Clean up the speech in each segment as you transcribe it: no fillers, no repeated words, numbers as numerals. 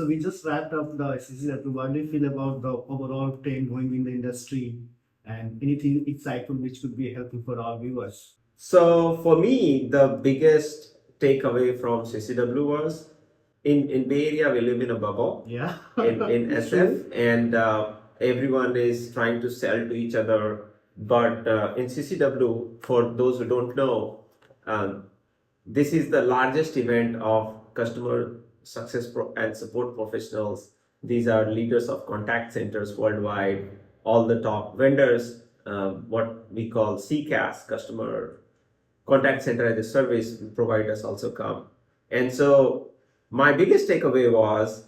So we just wrapped up the CCW. What do you feel about the overall trend going in the industry and anything insightful which could be helpful for our viewers? So for me, the biggest takeaway from CCW was in Bay Area we live in a bubble. Yeah. In It's SF, true. and everyone is trying to sell to each other. But in CCW, for those who don't know, um, this is the largest event of customer success and support professionals. These are leaders of contact centers worldwide, all the top vendors, what we call CCAS, customer contact center as a service providers also come. And so my biggest takeaway was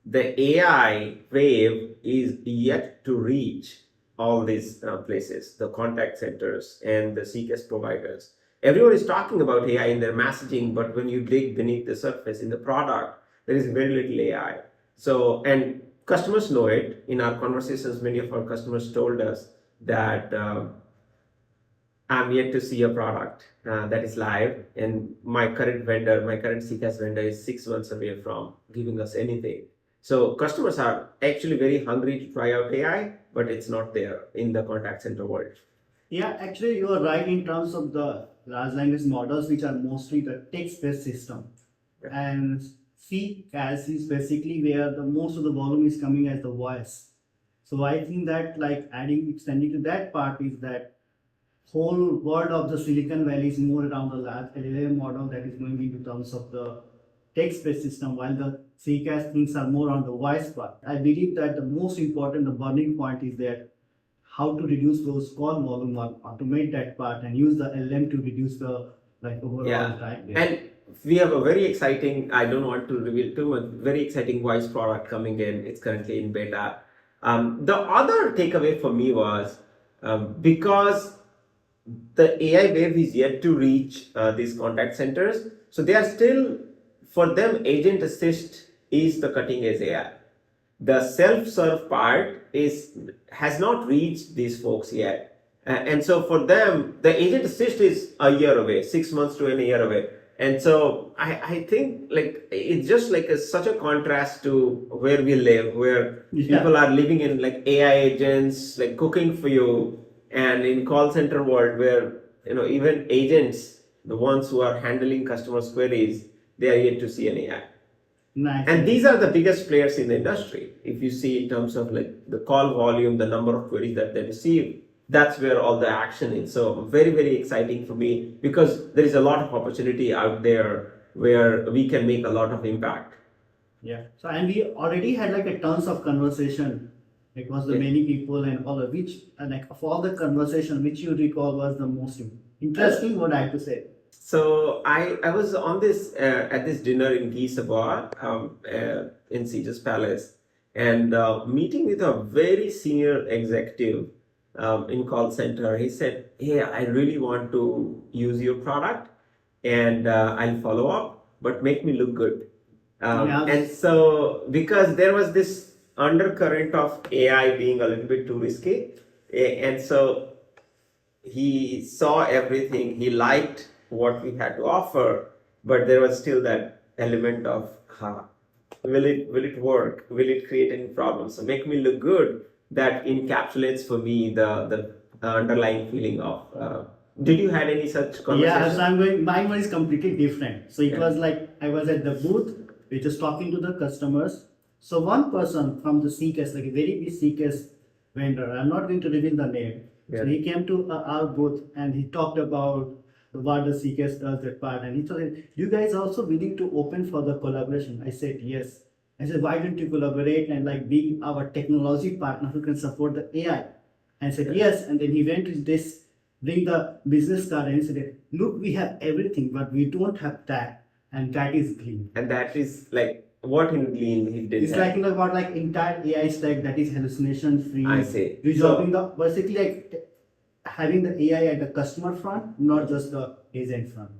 the AI wave is yet to reach all these places, the contact centers and the CCAS providers. Everyone is talking about AI in their messaging, but when you dig beneath the surface in the product, there is very little AI. So, and customers know it. In our conversations, many of our customers told us that I'm yet to see a product that is live, and my current vendor, my current CCAS vendor, is 6 months away from giving us anything. So customers are actually very hungry to try out AI, but it's not there in the contact center world. Yeah, actually, you are right in terms of the large language models, which are mostly the text-based system. Yeah. And CCAS is basically where the most of the volume is coming as the voice. So I think that like extending to that part is that whole world of the Silicon Valley is more around the large LLM model that is going into terms of the text-based system, while the CCAS things are more on the voice part. I believe that the most important, the burning point is that how to reduce those call volume or automate that part and use the LM to reduce the like overall time. Yeah. And we have a very exciting, I don't want to reveal too much, very exciting voice product coming in. It's currently in beta. The other takeaway for me was because the AI wave is yet to reach these contact centers. So they are still, for them, agent assist is the cutting edge AI. The self-serve part has not reached these folks yet. And so for them, the agent assist is a year away, 6 months to a year away. And so I think like it's just like such a contrast to where we live, where people are living in like AI agents, like cooking for you, and in call center world where even agents, the ones who are handling customers' queries, they are yet to see an AI. Nice. And these are the biggest players in the industry. If you see in terms of like the call volume, the number of queries that they receive, that's where all the action is. So very, very exciting for me because there is a lot of opportunity out there where we can make a lot of impact. Yeah. So and we already had like a tons of conversation. It was the many people and all of which and like of all the conversation which you recall was the most interesting. What I have to say. So I was on this at this dinner in Gisaba in Caesar's Palace, and meeting with a very senior executive in call center. He said, "Hey, I really want to use your product, and I'll follow up, but make me look good." And so because there was this undercurrent of AI being a little bit too risky, and so he saw everything, he liked what we had to offer, but there was still that element of will it work, will it create any problems, so make me look good. That encapsulates for me the underlying feeling of did you had any such conversation? Yeah, so I'm going. Mine was completely different. So it was like I was at the booth, we're just talking to the customers. So one person from the CCAS, like a very big CCAS vendor, I'm not going to reveal the name. So he came to our booth and he talked about what the CCAS does that part, and he told, "You guys are also willing to open for the collaboration?" I said, "Yes." I said, "Why don't you collaborate and like be our technology partner who can support the AI?" And I said, "Yes." And then he went to this, bring the business card and said, "Look, we have everything, but we don't have that, and that is Gleen." And that is like what in Gleen he did. It's like about like entire AI stack that is hallucination free. I see. Resolving the basically like having the AI at the customer front, not just the agent front.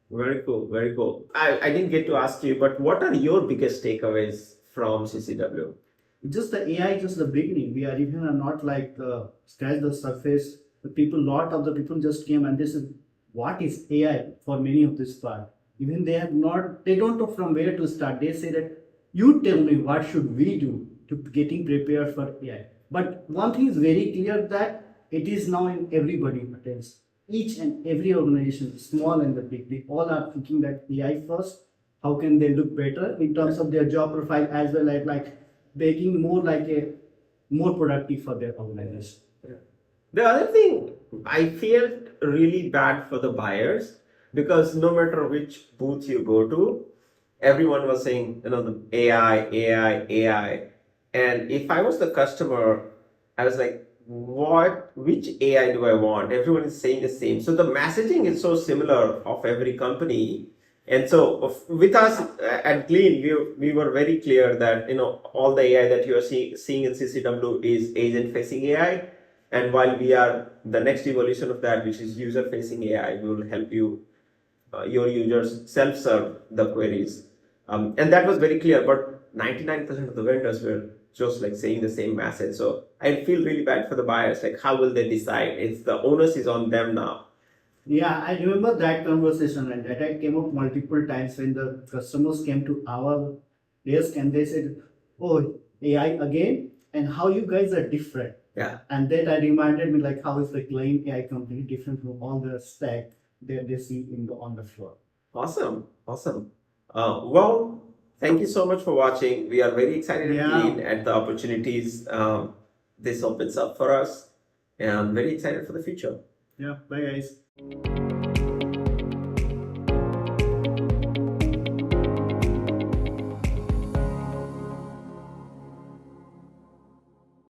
Very cool, very cool. I didn't get to ask you, but what are your biggest takeaways from CCW? Just the AI, just the beginning. We are even not like scratch the surface. The people, lot of the people just came and this is what is AI for many of this part. Even they have not, they don't know from where to start. They say that you tell me what should we do to getting prepared for AI. But one thing is very clear that it is now in everybody attends. Each and every organization, small and the big, they all are thinking that AI first. How can they look better in terms of their job profile as well as like making more like a more productive for their organization. The other thing, I feel really bad for the buyers because no matter which booth you go to, everyone was saying, the AI, AI, AI. And if I was the customer, I was like, which AI do I want? Everyone is saying the same. So the messaging is so similar of every company. And so with us at Gleen, we were very clear that, all the AI that you are seeing in CCW is agent facing AI. And while we are the next evolution of that, which is user facing AI, we will help you, your users self-serve the queries. And that was very clear, but 99% of the vendors were just like saying the same message. So I feel really bad for the buyers. Like, how will they decide? It's the onus is on them now. Yeah, I remember that conversation and that came up multiple times when the customers came to our desk and they said, "Oh, AI again, and how you guys are different." Yeah. And then I reminded me like how is the Gleen AI company different from all the stack that they see on the floor. Awesome. Well, thank you so much for watching. We are very excited at Gleen at the opportunities this opens up for us, and very excited for the future. Yeah, bye guys.